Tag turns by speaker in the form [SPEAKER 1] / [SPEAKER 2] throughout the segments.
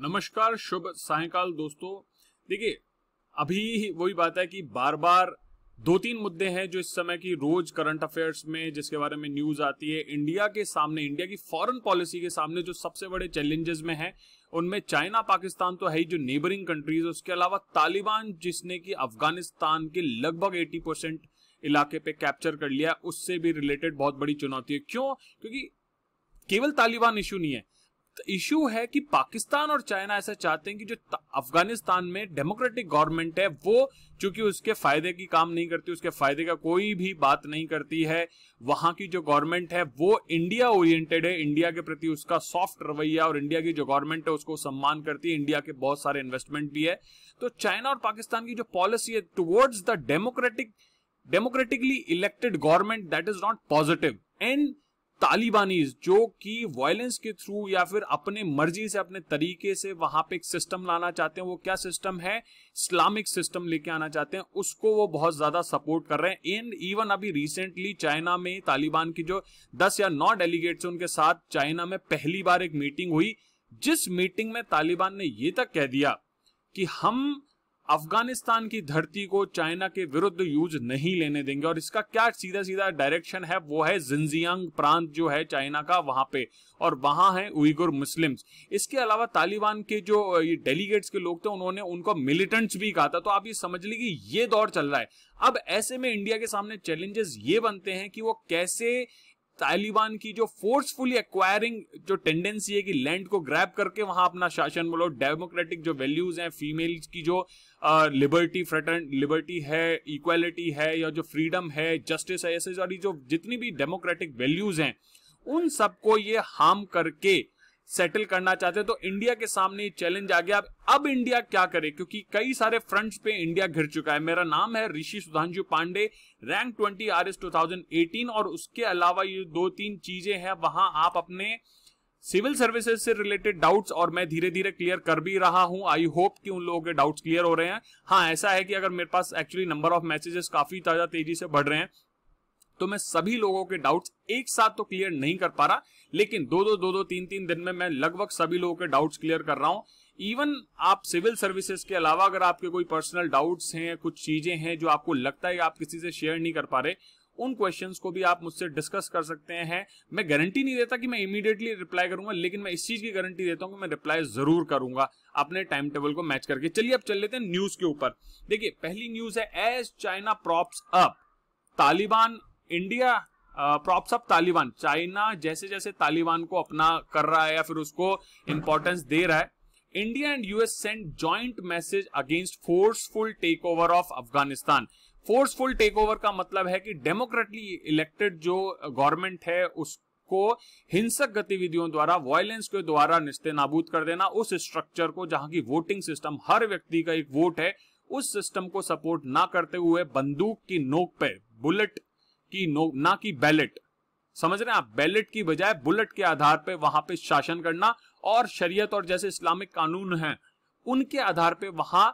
[SPEAKER 1] नमस्कार, शुभ सायंकाल दोस्तों। देखिए, अभी वही बात है कि बार बार दो तीन मुद्दे हैं जो इस समय की रोज करंट अफेयर्स में जिसके बारे में न्यूज आती है। इंडिया के सामने, इंडिया की फॉरेन पॉलिसी के सामने जो सबसे बड़े चैलेंजेस में है उनमें चाइना, पाकिस्तान तो है ही, जो नेबरिंग कंट्रीज, उसके अलावा तालिबान जिसने कि अफगानिस्तान के लगभग 80% इलाके पे कैप्चर कर लिया, उससे भी रिलेटेड बहुत बड़ी चुनौती है। क्यों? क्योंकि केवल तालिबान इशू नहीं है, इशू है कि पाकिस्तान और चाइना ऐसा चाहते हैं कि जो अफगानिस्तान में डेमोक्रेटिक गवर्नमेंट है वो चूंकि उसके फायदे की काम नहीं करती, उसके फायदे का कोई भी बात नहीं करती है, वहां की जो गवर्नमेंट है वो इंडिया ओरिएंटेड है, इंडिया के प्रति उसका सॉफ्ट रवैया, और इंडिया की जो गवर्नमेंट है उसको सम्मान करती है, इंडिया के बहुत सारे इन्वेस्टमेंट भी है। तो चाइना और पाकिस्तान की जो पॉलिसी है towards the democratically elected government, that is not positive. And Talibanis जो कि वायलेंस के थ्रू या फिर अपने मर्जी से, अपने तरीके से वहां पे एक सिस्टम लाना चाहते हैं, वो क्या सिस्टम है? इस्लामिक सिस्टम लेके आना चाहते हैं, उसको वो बहुत ज्यादा सपोर्ट कर रहे हैं। एंड इवन अभी रिसेंटली चाइना में तालिबान की जो 10 या 9 डेलीगेट्स उनके साथ चाइना में पहली बार एक मीटिंग हुई, जिस मीटिंग में तालिबान ने ये तक कह दिया कि हम अफगानिस्तान की धरती को चाइना के विरुद्ध यूज नहीं लेने देंगे। और इसका क्या सीधा सीधा डायरेक्शन है, वो है जिनजियांग प्रांत जो है चाइना का, वहां पे, और वहां है उइगुर मुस्लिम्स। इसके अलावा तालिबान के जो डेलीगेट्स के लोग थे उन्होंने उनको मिलिटेंट्स भी कहा था। तो आप ये समझ लीजिए कि ये दौर चल रहा है। अब ऐसे में इंडिया के सामने चैलेंजेस ये बनते हैं कि वो कैसे तालिबान की जो फोर्सफुली एक्वायरिंग जो टेंडेंसी है कि लैंड को ग्रैब करके वहां अपना शासन, बोलो डेमोक्रेटिक जो वैल्यूज हैं, फीमेल्स की जो लिबर्टी है, इक्वालिटी है, या जो फ्रीडम है, जस्टिस है, ऐसे सारी जो जितनी भी डेमोक्रेटिक वैल्यूज हैं उन सबको ये हार्म करके सेटल करना चाहते हैं। तो इंडिया के सामने चैलेंज आ गया। अब इंडिया क्या करे, क्योंकि कई सारे फ्रंट्स पे इंडिया घिर चुका है। मेरा नाम है ऋषि सुधांशु पांडे, रैंक 20 RS 2018, और उसके अलावा ये 2-3 चीजें हैं, वहां आप अपने सिविल सर्विसेज से रिलेटेड डाउट्स, और मैं धीरे धीरे क्लियर कर भी रहा हूं। आई होप कि उन लोगों के डाउट्स क्लियर हो रहे हैं। हाँ, ऐसा है कि अगर मेरे पास एक्चुअली नंबर ऑफ मैसेजेस काफी ज्यादा तेजी से बढ़ रहे हैं, तो मैं सभी लोगों के डाउट्स एक साथ तो क्लियर नहीं कर पा रहा, लेकिन 2-3 दिन में मैं लगभग सभी लोगों के डाउट्स क्लियर कर रहा हूं। इवन आप सिविल सर्विसेज के अलावा अगर आपके कोई पर्सनल डाउट्स हैं, कुछ चीजें हैं जो आपको लगता है कि आप किसी से शेयर नहीं कर पा रहे, उन क्वेश्चंस को भी आप मुझसे डिस्कस कर सकते हैं। मैं गारंटी नहीं देता कि मैं इमीडिएटली रिप्लाई करूंगा, लेकिन मैं इस चीज की गारंटी देता हूं कि मैं रिप्लाई जरूर करूंगा अपने टाइम टेबल को मैच करके। चलिए अब चल लेते हैं न्यूज के ऊपर। देखिए, पहली न्यूज है, as China props up Taliban, India props up Taliban. China जैसे जैसे तालिबान को अपना कर रहा है या फिर उसको इंपॉर्टेंस दे रहा है, India and US send joint message against forceful take over of Afghanistan. Forceful take over का मतलब है कि डेमोक्रेटली इलेक्टेड जो गवर्नमेंट है उसको हिंसक गतिविधियों द्वारा, वायलेंस के द्वारा निस्ते नाबूद कर देना। उस स्ट्रक्चर को जहां की वोटिंग सिस्टम, हर व्यक्ति का एक वोट है, उस सिस्टम को सपोर्ट ना करते हुए बंदूक की नोक पे, बुलेट की नोक, ना कि बैलेट, समझ रहे हैं आप, बैलेट की बजाय बुलेट के आधार पे वहां पे शासन करना, और शरीयत और जैसे इस्लामिक कानून हैं उनके आधार पे वहां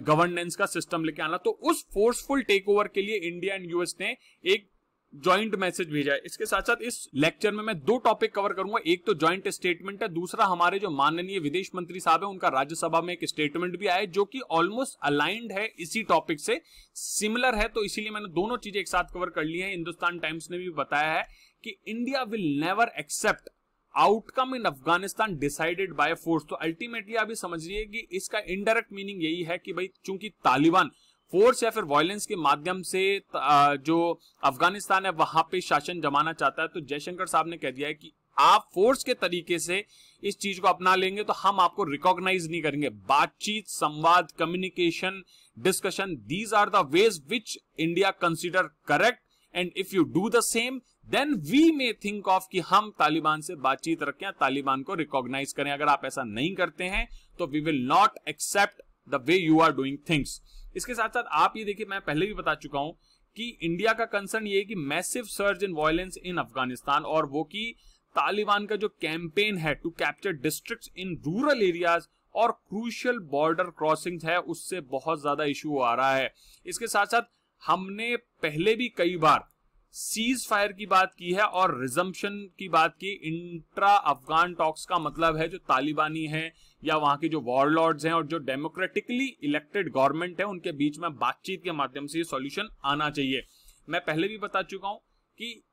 [SPEAKER 1] गवर्नेंस का सिस्टम लेके आना। तो उस फोर्सफुल टेक ओवर के लिए इंडिया एंड यूएस ने एक ज्वाइंट मैसेज भेजा है। इसके साथ साथ इस लेक्चर में मैं 2 टॉपिक कवर करूंगा। एक तो ज्वाइंट स्टेटमेंट है, दूसरा हमारे जो माननीय विदेश मंत्री साहब है उनका राज्यसभा में एक स्टेटमेंट भी आया जो कि ऑलमोस्ट अलाइंड है, इसी टॉपिक से सिमिलर है, तो इसीलिए मैंने दोनों चीजें एक साथ कवर कर ली है। हिंदुस्तान टाइम्स ने भी बताया है कि India will never accept outcome in Afghanistan decided by force. तो अल्टीमेटली आप ये समझिए कि इसका इनडायरेक्ट मीनिंग यही है कि भाई चूंकि तालिबान फोर्स या फिर वायलेंस के माध्यम से जो अफगानिस्तान है वहां पे शासन जमाना चाहता है, तो जयशंकर साहब ने कह दिया है कि आप फोर्स के तरीके से इस चीज को अपना लेंगे तो हम आपको रिकॉग्नाइज नहीं करेंगे। बातचीत, संवाद, communication, discussion, these are the ways which India consider correct, and if you do the same then we may think of कि हम तालिबान से बातचीत रखें, तालिबान को रिकॉग्नाइज करें। अगर आप ऐसा नहीं करते हैं तो we will not accept the way you are doing things. इसके साथ साथ आप ये देखिए, मैं पहले भी बता चुका हूं कि इंडिया का कंसर्न ये है कि massive surge in violence in Afghanistan, और वो कि तालिबान का जो कैंपेन है to capture districts in rural areas और क्रूशियल बॉर्डर क्रॉसिंग्स है, उससे बहुत ज्यादा इशू आ रहा है। इसके साथ साथ हमने पहले भी कई बार सीज फायर की बात की है और रिजम्पशन की बात की। इंट्रा अफगान टॉक्स का मतलब है जो तालिबानी है या वहां के जो वॉरलॉर्ड्स हैं और जो डेमोक्रेटिकली इलेक्टेड गवर्नमेंट है उनके बीच में बातचीत के माध्यम से सॉल्यूशन आना चाहिए। मैं पहले भी बता चुका हूं कि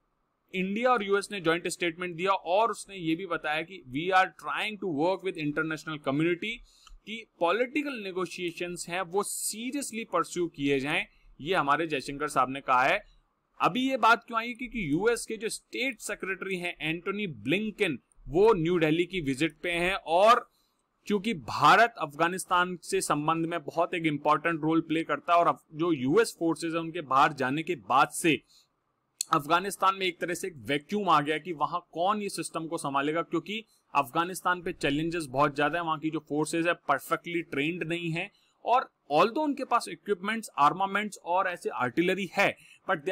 [SPEAKER 1] इंडिया और यूएस ने जॉइंट स्टेटमेंट दिया और उसने ये भी बताया कि we are trying to work with international community कि पॉलिटिकल नेगोशिएशंस हैं वो सीरियसली परस्यू किए जाएं। ये हमारे जयशंकर साहब ने कहा है। अभी ये बात क्यों आई क्योंकि यूएस के जो स्टेट सेक्रेटरी हैं एंटोनी ब्लिंकन वो न्यू दिल्ली की विजिट पे हैं और क्योंकि भारत अफगानिस्तान से संबंध में बहुत एक इंपॉर्टेंट रोल प्ले करता है और जो यूएस फोर्सेज है उनके बाहर जाने के बाद से अफगानिस्तान में एक तरह से एक वैक्यूम आ गया कि वहां कौन ये सिस्टम को संभालेगा, क्योंकि अफगानिस्तान पे चैलेंजेस बहुत ज्यादा है। वहां की जो फोर्सेज है परफेक्टली ट्रेन्ड नहीं है और ऑल्दो उनके पास इक्विपमेंट्स, आर्मामेंट्स और ऐसे आर्टिलरी है, but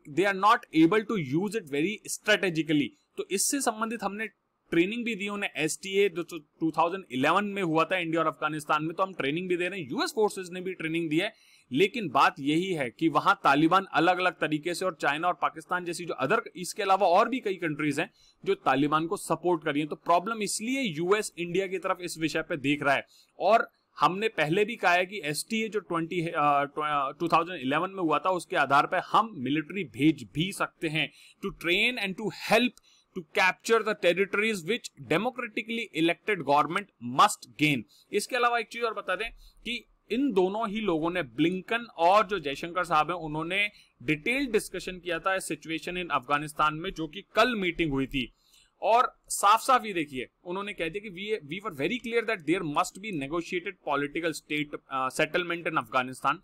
[SPEAKER 1] they are not able to use it very strategically. तो इससे संबंधित हमने ट्रेनिंग भी दी उन्हें। एसटीए 2011 में हुआ था इंडिया और अफगानिस्तान में, तो हम ट्रेनिंग भी दे रहे हैं। यूएस फोर्सेज ने भी ट्रेनिंग दी है, लेकिन बात यही है कि वहां तालिबान अलग अलग तरीके से और चाइना और पाकिस्तान जैसी जो अदर, इसके अलावा और भी कई कंट्रीज हैं जो तालिबान को सपोर्ट कर रही हैं। तो प्रॉब्लम इसलिए यूएस इंडिया की तरफ इस विषय पे देख रहा है और हमने पहले भी कहा है कि एसटीए जो 2011 में हुआ था उसके आधार पर हम मिलिट्री भेज भी सकते हैं to train and to help to capture the territories which democratically elected government must gain। इसके अलावा एक चीज और बता दें कि इन दोनों ही लोगों ने, ब्लिंकन और जो जयशंकर साहब हैं, उन्होंने डिटेल डिस्कशन किया था सिचुएशन इन अफगानिस्तान में, जो कि कल मीटिंग हुई थी। और साफ साफ ये देखिए उन्होंने कह दिया कि we were very clear that there must be negotiated political state settlement in Afghanistan,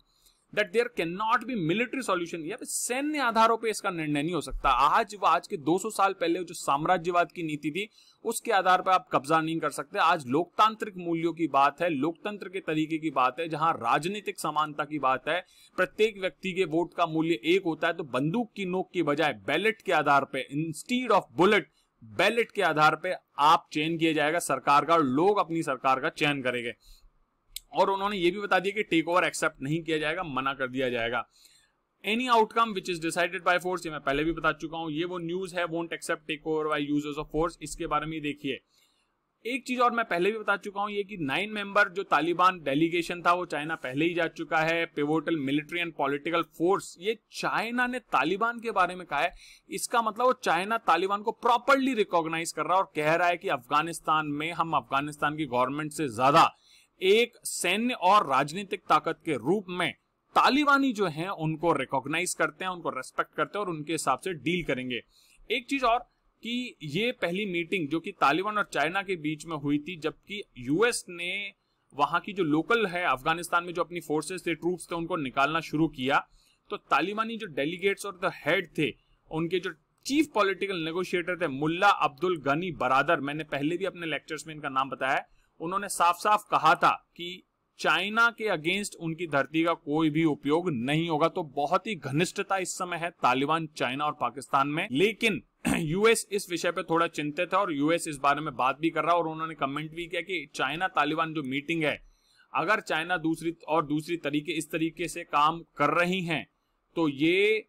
[SPEAKER 1] that there can not be military solution. या सैन्य आधारों पे इसका निर्णय नहीं हो सकता। आज के 200 साल पहले जो साम्राज्यवाद की नीति थी उसके आधार पर आप कब्जा नहीं कर सकते। आज लोकतांत्रिक मूल्यों की बात है, लोकतंत्र के तरीके की बात है, जहां राजनीतिक समानता की बात है, प्रत्येक व्यक्ति के वोट का मूल्य एक होता है। तो बंदूक की नोक की बजाय बैलेट के आधार पर, इंस्टीड ऑफ बुलेट, बैलेट के आधार पर आप चयन किया जाएगा सरकार का और लोग अपनी सरकार का चयन करेंगे। और उन्होंने ये भी बता दिया कि टेक ओवर एक्सेप्ट नहीं किया जाएगा, मना कर दिया जाएगा। Any outcome which is decided by force, ये मैं पहले भी बता चुका हूं, ये वो न्यूज है, won't accept take over by users of force. इसके बारे में देखिए एक चीज और मैं पहले भी बता चुका हूं, ये कि 9 मेंबर जो तालिबान डेलीगेशन था वो चाइना पहले ही जा चुका है। Pivotal military and political force, ये चाइना ने तालिबान के बारे में कहा है। इसका मतलब वो चाइना तालिबान को प्रॉपरली रिकॉग्नाइज कर रहा है और कह रहा है कि अफगानिस्तान में हम अफगानिस्तान की गवर्नमेंट से ज्यादा एक सैन्य और राजनीतिक ताकत के रूप में तालिबानी जो हैं उनको रिकॉग्नाइज करते हैं, उनको रेस्पेक्ट करते हैं और उनके हिसाब से डील करेंगे। एक चीज और कि ये पहली मीटिंग जो कि तालिबान और चाइना के बीच में हुई थी, जबकि यूएस ने वहां की जो लोकल है अफगानिस्तान में जो अपनी फोर्सेस थे, ट्रूप्स थे, उनको निकालना शुरू किया। तो तालिबानी जो डेलीगेट्स और द हेड थे, उनके जो चीफ पॉलिटिकल नेगोशिएटर थे मुल्ला अब्दुल गनी बरादर, मैंने पहले भी अपने लेक्चर्स में इनका नाम बताया, उन्होंने साफ साफ कहा था कि चाइना के अगेंस्ट उनकी धरती का कोई भी उपयोग नहीं होगा। तो बहुत ही घनिष्ठता इस समय है तालिबान, चाइना और पाकिस्तान में। लेकिन यूएस इस विषय पे थोड़ा चिंतित है और यूएस इस बारे में बात भी कर रहा है और उन्होंने कमेंट भी किया कि चाइना तालिबान जो मीटिंग है, अगर चाइना दूसरी तरीके इस तरीके से काम कर रही हैं तो ये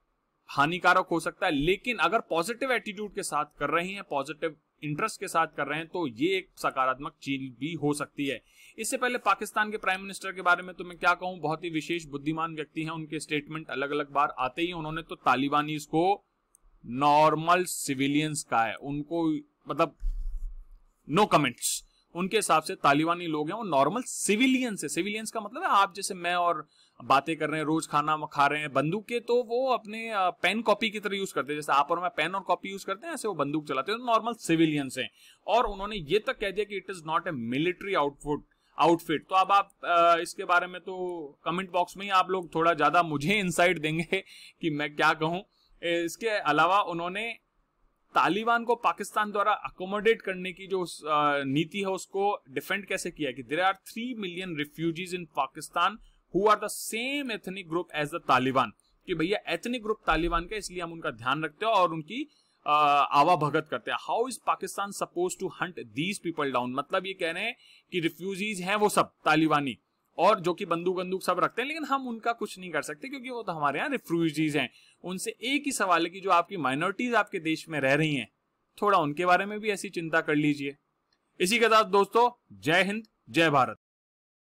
[SPEAKER 1] हानिकारक हो सकता है, लेकिन अगर पॉजिटिव एटीट्यूड के साथ कर रही हैं, पॉजिटिव इंटरेस्ट के साथ कर रहे हैं, तो ये एक सकारात्मक चीज भी हो सकती है। इससे पहले पाकिस्तान के प्राइम मिनिस्टर के बारे में तो मैं क्या कहूं, बहुत ही विशेष बुद्धिमान व्यक्ति हैं। उनके स्टेटमेंट अलग अलग बार आते ही उन्होंने तो तालिबानीज को नॉर्मल सिविलियंस का है, उनको मतलब नो कमेंट्स। उनके हिसाब से तालिबानी लोग हैं वो नॉर्मल सिविलियंस है। सिविलियंस का मतलब है आप जैसे मैं और बातें कर रहे हैं, रोज खाना खा रहे हैं। बंदूक के तो वो अपने पेन कॉपी की तरह यूज करते हैं, जैसे आप और मैं पेन और कॉपी यूज करते हैं, ऐसे वो बंदूक चलाते हैं। तो नॉर्मल सिविलियंस हैं। और उन्होंने ये तक कह दिया कि it is not a military outfit. तो अब आप इसके बारे में तो कमेंट बॉक्स में ही आप लोग थोड़ा ज्यादा मुझे इनसाइट देंगे कि मैं क्या कहूं। इसके अलावा उन्होंने तालिबान को पाकिस्तान द्वारा अकोमोडेट करने की जो नीति है उसको डिफेंड कैसे किया कि there are 3 million refugees in Pakistan who are the same ethnic group as the Taliban, कि भैया एथनिक ग्रुप तालिबान का, इसलिए हम उनका ध्यान रखते हैं और उनकी आवाभगत करते हैं। How is Pakistan suppose to hunt these people down, मतलब ये कह रहे हैं कि रिफ्यूजीज हैं वो सब तालिबानी और जो कि बंदूक सब रखते हैं, लेकिन हम उनका कुछ नहीं कर सकते क्योंकि वो तो हमारे यहाँ रिफ्यूजीज हैं। उनसे एक ही सवाल है कि जो आपकी माइनॉरिटीज आपके देश में रह रही हैं, थोड़ा उनके बारे में भी ऐसी चिंता कर लीजिए। इसी के साथ दोस्तों, जय हिंद, जय भारत।